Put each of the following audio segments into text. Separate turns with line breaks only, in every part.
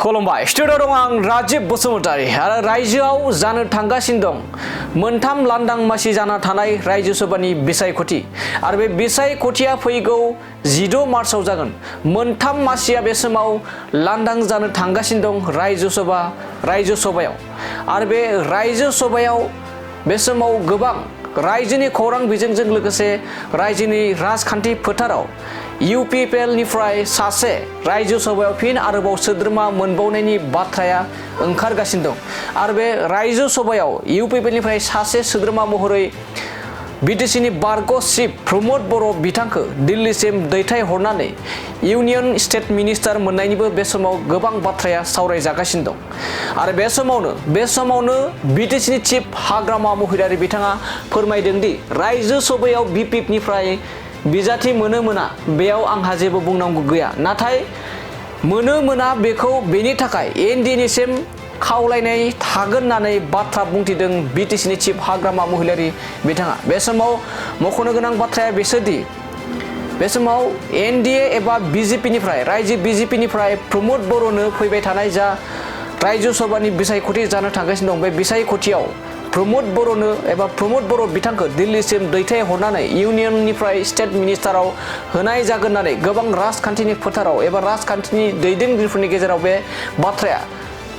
खुलुमबाय स्टुडिअ दं आं राजीब बसुमतारी आरो रायजोआव जानो थांगासिनो दं मोनथाम लांदां मासि जाना थानाय रायजो सभानि बिसायख'थि आरो बे बिसायख'थिया फैगौ 16 मार्चआव जागोन मोनथाम मासिया बे समाव लांदां जानो थांगासिनो दं रायजो सभायाव आरो बे रायजो सभायाव बे समाव गोबां रायजोनि खौरां बिजोंजों लोगोसे रायजोनि राजखान्थि फोथाराव UPPL निफ्राय सासे रायजो सभायाव फिन आरोबाव सोद्रोमा मोनबावनायनि बाथ्राया ओंखारगासिनो दं आरो बे रायजो सभायाव UPPL निफ्राय सासे सोद्रोमा महरै BTC नि बारग' चिफ प्रमद बर' बिथांखौ दिल्लीसिम दैथायहरनानै इउनियन स्टेट मिनिस्टार मोननायनिबो बे समाव गोबां बाथ्राया सावरायजागासिनो दं आरो बे समावनो BTC नि चिफ हाग्रामा महिलारि बिथाङा फोरमायदों दि रायजो सभायाव BPP निफ्राय बिजाथि मोनो मोना बेयाव आंहा जेबो बुंनांगौ गैया नाथाय मोनो मोना बेखौ बेनि थाखाय NDA निसिम खावलायनाय थागोन होननानै बाथ्रा बुंथिदों BTC नि चिफ हाग्रामा महिलारि बिथाङा बे समाव मख'नो गोनां बाथ्राया बेसोदि बे समाव NDA एबा BJP निफ्राय रायजो BJP निफ्राय प्रमद बर'नो फैबाय थानाय जा रायजो सभानि बिसायख'थि जानो थांगासिनो दं बे बिसायख'थियाव प्रमद बर' बिथांखौ दिल्लीसिम दैथायहरनानै इउनियननिफ्राय स्टेट मिनिस्टाराव होनाय जागोन होननानै गोबां राजखान्थिनि फोथाराव एबा राजखान्थिनि दैदेनगिरिफोरनि गेजेराव बे बाथ्राया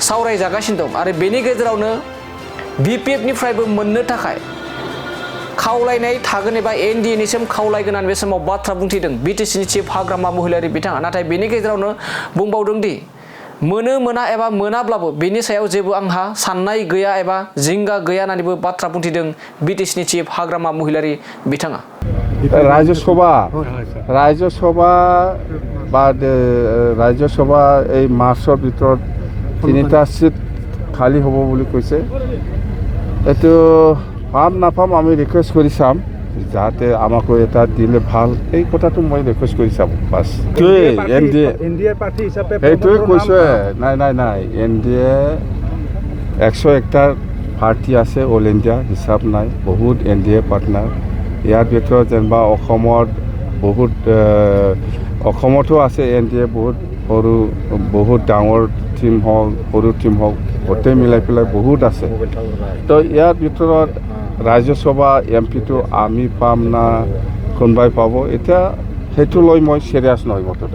सावरायजागासिनो दं आरो बेनि गेजेरावनो BPF निफ्रायबो मोननो थाखाय खावलायनाय थागोन एबा NDA निसिम खावलायगोन होननानै बे समाव बाथ्रा बुंथिदों BTC नि चिफ हाग्रामा महिलारि बिथाङा नाथाय बेनि गेजेरावनो बुंबावदों दि मोनो मोना एबा मोनाब्लाबो बेनि सायाव जेबो आंहा साननाय गैया एबा जिंगा गैया होननानैबो बाथ्रा बुंथिदों BTC नि चिफ हाग्रामा महिलारि बिथाङा
रायजो सभा এই মাৰ্চৰ ভিতৰত 3টা সিট খালী হ'ব বুলি কৈছে এটো পাম নাপাম আমি ৰিকুৱেষ্ট কৰি চাম যাতে আমাকো এটা দিলে ভাল এই কথাটো মই ৰিকুৱেষ্ট কৰি চাম বাস NDA পাৰ্টি হিচাপে এইটোৱে কৈছে নাই NDA 101টা পাৰ্টি আছে অল ইণ্ডিয়া হিচাপ নাই বহুত NDA পাৰ্টনাৰ ইয়াৰ ভিতৰত যেনিবা অসমতো আছে NDA বহুত ডাঙৰ টিম হওক সৰু টিম হওক গোটেই মিলাই পেলাই বহুত আছে তো ইয়াৰ ভিতৰত ৰাজ্য সভা MP টো আমি পাম না কোনোবাই পাব এতিয়া সেইটো লৈ মই চিৰিয়াছ নহয় মতে